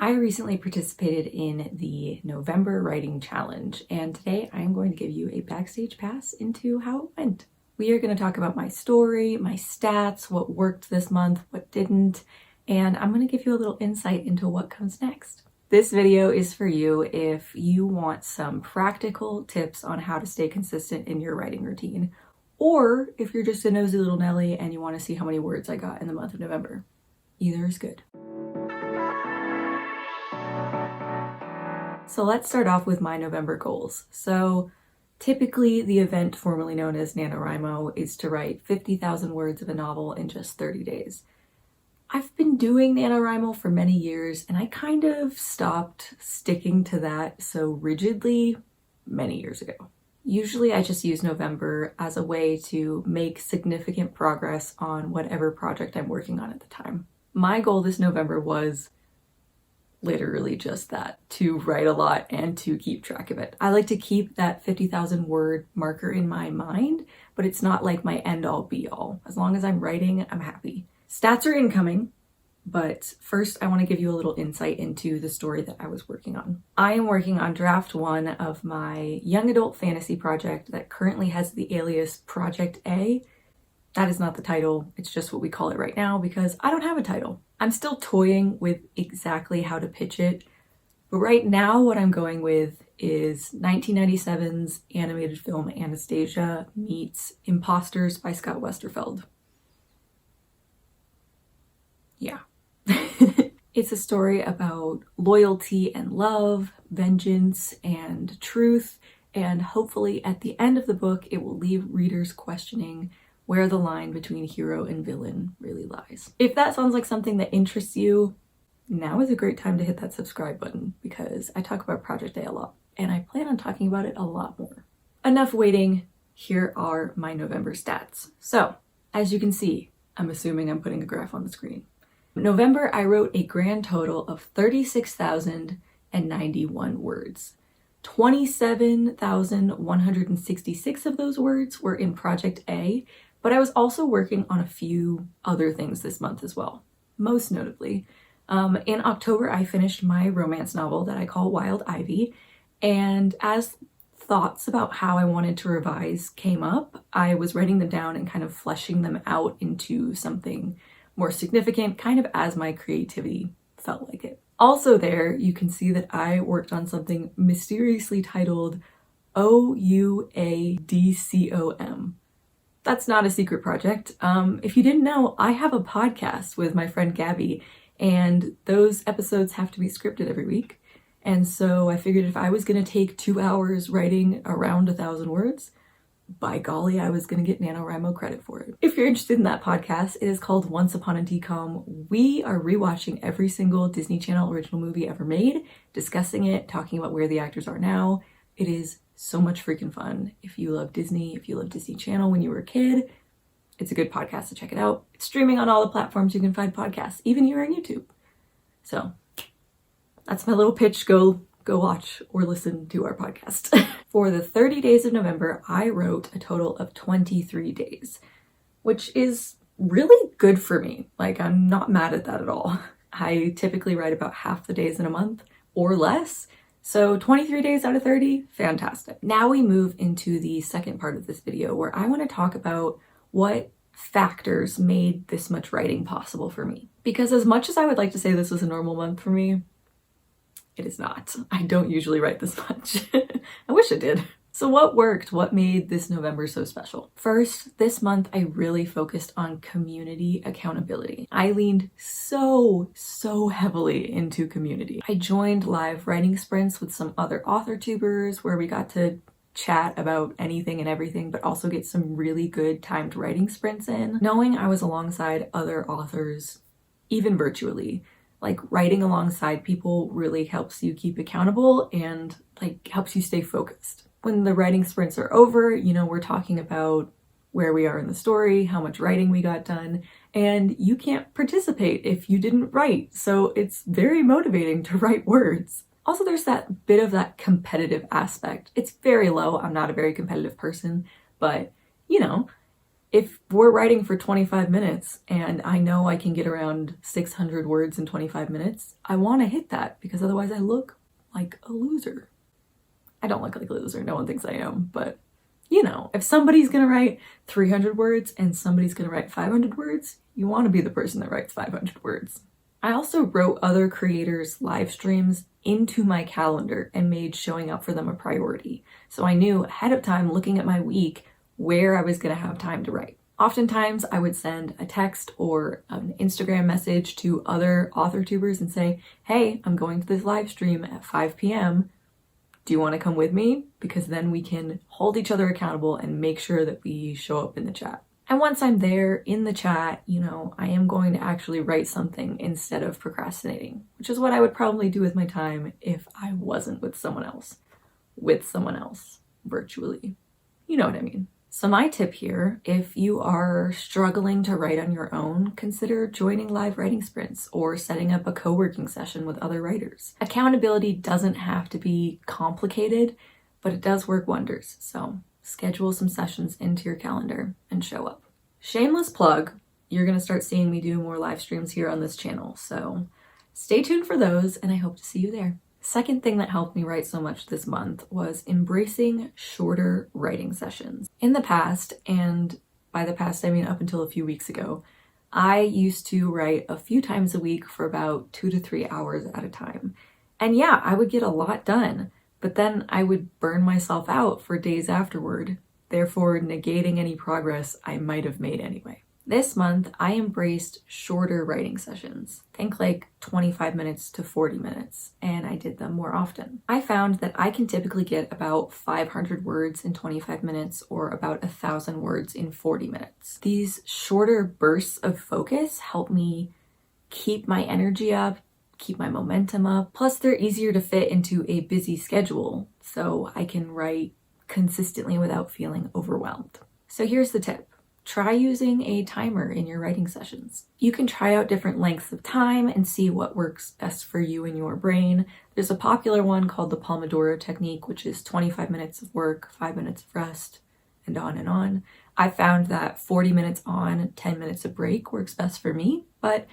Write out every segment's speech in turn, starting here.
I recently participated in the November Writing Challenge, and today I'm going to give you a backstage pass into how it went. We are going to talk about my story, my stats, what worked this month, what didn't, and I'm going to give you a little insight into what comes next. This video is for you if you want some practical tips on how to stay consistent in your writing routine, or if you're just a nosy little Nelly and you want to see how many words I got in the month of November. Either is good. So let's start off with my November goals. So typically the event formerly known as NaNoWriMo is to write 50,000 words of a novel in just 30 days. I've been doing NaNoWriMo for many years and I kind of stopped sticking to that so rigidly many years ago. Usually I just use November as a way to make significant progress on whatever project I'm working on at the time. My goal this November was literally just that, to write a lot and to keep track of it. I like to keep that 50,000 word marker in my mind, but it's not like my end all be all. As long as I'm writing, I'm happy. Stats are incoming, but first I want to give you a little insight into the story that I was working on. I am working on draft 1 of my young adult fantasy project that currently has the alias Project A. That is not the title, it's just what we call it right now because I don't have a title. I'm still toying with exactly how to pitch it, but right now what I'm going with is 1997's animated film Anastasia meets Imposters by Scott Westerfeld. Yeah. It's a story about loyalty and love, vengeance and truth, and hopefully at the end of the book it will leave readers questioning where the line between hero and villain really lies. If that sounds like something that interests you, now is a great time to hit that subscribe button because I talk about Project A a lot and I plan on talking about it a lot more. Enough waiting, here are my November stats. So, as you can see, I'm assuming I'm putting a graph on the screen. In November, I wrote a grand total of 36,091 words. 27,166 of those words were in Project A, but I was also working on a few other things this month as well. Most notably, in October, I finished my romance novel that I call Wild Ivy, and as thoughts about how I wanted to revise came up, I was writing them down and kind of fleshing them out into something more significant, kind of as my creativity felt like it. Also there, you can see that I worked on something mysteriously titled DCOM. That's not a secret project. If you didn't know, I have a podcast with my friend Gabby, and those episodes have to be scripted every week. And so I figured if I was gonna take 2 hours writing around 1,000 words, by golly, I was gonna get NaNoWriMo credit for it. If you're interested in that podcast, it is called Once Upon a DCOM. We are rewatching every single Disney Channel original movie ever made, discussing it, talking about where the actors are now. It is so much freaking fun. If you love Disney, if you love Disney Channel when you were a kid, it's a good podcast to check it out. It's streaming on all the platforms you can find podcasts, even here on YouTube. So that's my little pitch. Go watch or listen to our podcast. For the 30 days of November, I wrote a total of 23 days, which is really good for me. Like, I'm not mad at that at all. I typically write about half the days in a month or less. So 23 days out of 30, fantastic. Now we move into the second part of this video where I want to talk about what factors made this much writing possible for me. Because as much as I would like to say this was a normal month for me, it is not. I don't usually write this much. I wish I did. So what worked? What made this November so special? First, this month I really focused on community accountability. I leaned so heavily into community. I joined live writing sprints with some other Authortubers where we got to chat about anything and everything, but also get some really good timed writing sprints in. Knowing I was alongside other authors, even virtually, like writing alongside people really helps you keep accountable and like helps you stay focused. When the writing sprints are over, you know, we're talking about where we are in the story, how much writing we got done, and you can't participate if you didn't write. So it's very motivating to write words. Also, there's that bit of that competitive aspect. It's very low. I'm not a very competitive person, but you know, If we're writing for 25 minutes and I know I can get around 600 words in 25 minutes, I want to hit that because otherwise I look like a loser. I don't look like a loser. No one thinks I am, but you know, if somebody's gonna write 300 words and somebody's gonna write 500 words, you want to be the person that writes 500 words. I also wrote other creators' live streams into my calendar and made showing up for them a priority. So I knew ahead of time, looking at my week, where I was gonna have time to write. Oftentimes I would send a text or an Instagram message to other Authortubers and say, hey, I'm going to this live stream at 5 p.m. Do you want to come with me? Because then we can hold each other accountable and make sure that we show up in the chat. And once I'm there in the chat, you know, I am going to actually write something instead of procrastinating, which is what I would probably do with my time if I wasn't with someone else virtually. You know what I mean? So my tip here, if you are struggling to write on your own, consider joining live writing sprints or setting up a co-working session with other writers. Accountability doesn't have to be complicated, but it does work wonders. So schedule some sessions into your calendar and show up. Shameless plug, you're going to start seeing me do more live streams here on this channel. So stay tuned for those and I hope to see you there. Second thing that helped me write so much this month was embracing shorter writing sessions. In the past, and by the past I mean up until a few weeks ago, I used to write a few times a week for about 2 to 3 hours at a time. And yeah, I would get a lot done, but then I would burn myself out for days afterward, therefore negating any progress I might have made anyway. This month, I embraced shorter writing sessions. Think like 25 minutes to 40 minutes, and I did them more often. I found that I can typically get about 500 words in 25 minutes or about 1,000 words in 40 minutes. These shorter bursts of focus help me keep my energy up, keep my momentum up. Plus, they're easier to fit into a busy schedule, so I can write consistently without feeling overwhelmed. So here's the tip. Try using a timer in your writing sessions. You can try out different lengths of time and see what works best for you and your brain. There's a popular one called the Pomodoro technique, which is 25 minutes of work, 5 minutes of rest, and on and on. I found that 40 minutes on, 10 minutes of break works best for me, but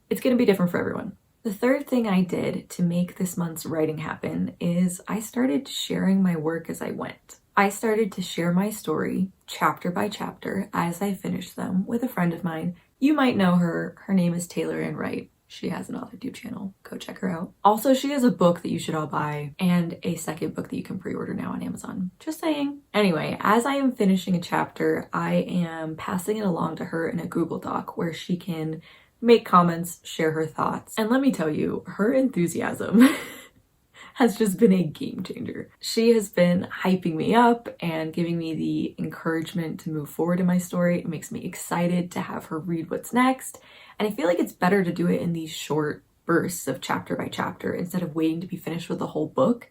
it's going to be different for everyone. The third thing I did to make this month's writing happen is I started sharing my work as I went. I started to share my story chapter by chapter as I finished them with a friend of mine. You might know her. Her name is Taylor Ann Wright. She has an Authortube channel. Go check her out. Also, she has a book that you should all buy and a second book that you can pre-order now on Amazon. Just saying. Anyway, as I am finishing a chapter, I am passing it along to her in a Google Doc where she can make comments, share her thoughts. And let me tell you, her enthusiasm has just been a game changer. She has been hyping me up and giving me the encouragement to move forward in my story. It makes me excited to have her read what's next. And I feel like it's better to do it in these short bursts of chapter by chapter instead of waiting to be finished with the whole book.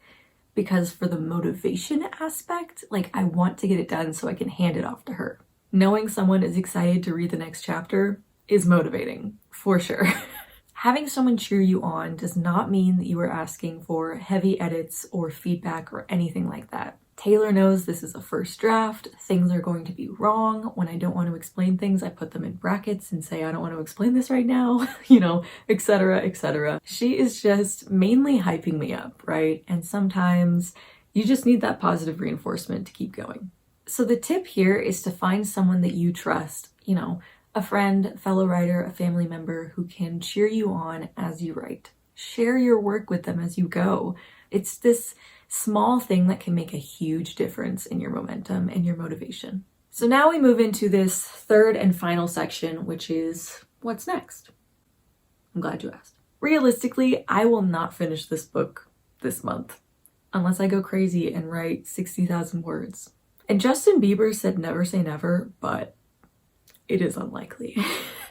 Because for the motivation aspect, like I want to get it done so I can hand it off to her. Knowing someone is excited to read the next chapter is motivating, for sure. Having someone cheer you on does not mean that you are asking for heavy edits or feedback or anything like that. Taylor knows this is a first draft. Things are going to be wrong. When I don't want to explain things, I put them in brackets and say, I don't want to explain this right now, you know, etc., etc. She is just mainly hyping me up, right? And sometimes you just need that positive reinforcement to keep going. So the tip here is to find someone that you trust, you know, a friend, fellow writer, a family member who can cheer you on as you write. Share your work with them as you go. It's this small thing that can make a huge difference in your momentum and your motivation. So now we move into this third and final section, which is what's next? I'm glad you asked. Realistically, I will not finish this book this month unless I go crazy and write 60,000 words. And Justin Bieber said never say never, but it is unlikely.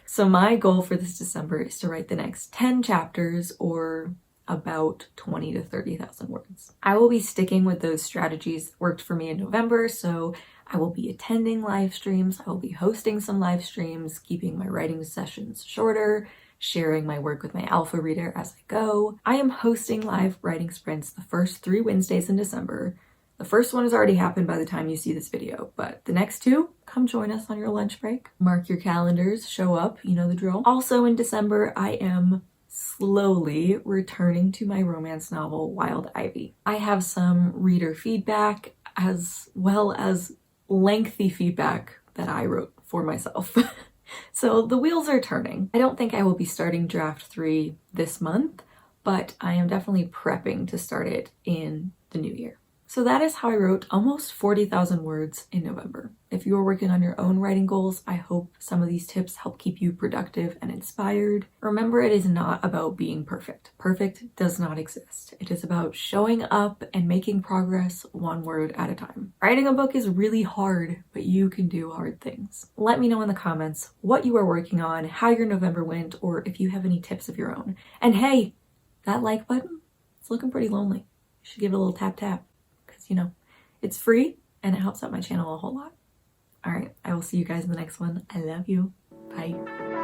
So my goal for this December is to write the next 10 chapters or about 20 to 30,000 words. I will be sticking with those strategies that worked for me in November, so I will be attending live streams, I will be hosting some live streams, keeping my writing sessions shorter, sharing my work with my alpha reader as I go. I am hosting live writing sprints the first 3 Wednesdays in December. The first one has already happened by the time you see this video, but the next 2 come join us on your lunch break. Mark your calendars, show up, you know the drill. Also in December, I am slowly returning to my romance novel, Wild Ivy. I have some reader feedback as well as lengthy feedback that I wrote for myself. So the wheels are turning. I don't think I will be starting draft 3 this month, but I am definitely prepping to start it in the new year. So that is how I wrote almost 40,000 words in November. If you are working on your own writing goals, I hope some of these tips help keep you productive and inspired. Remember, it is not about being perfect. Perfect does not exist. It is about showing up and making progress one word at a time. Writing a book is really hard, but you can do hard things. Let me know in the comments what you are working on, how your November went, or if you have any tips of your own. And hey, that like button, it's looking pretty lonely. You should give it a little tap tap. You know, it's free and it helps out my channel a whole lot. All right, I will see you guys in the next one. I love you. Bye.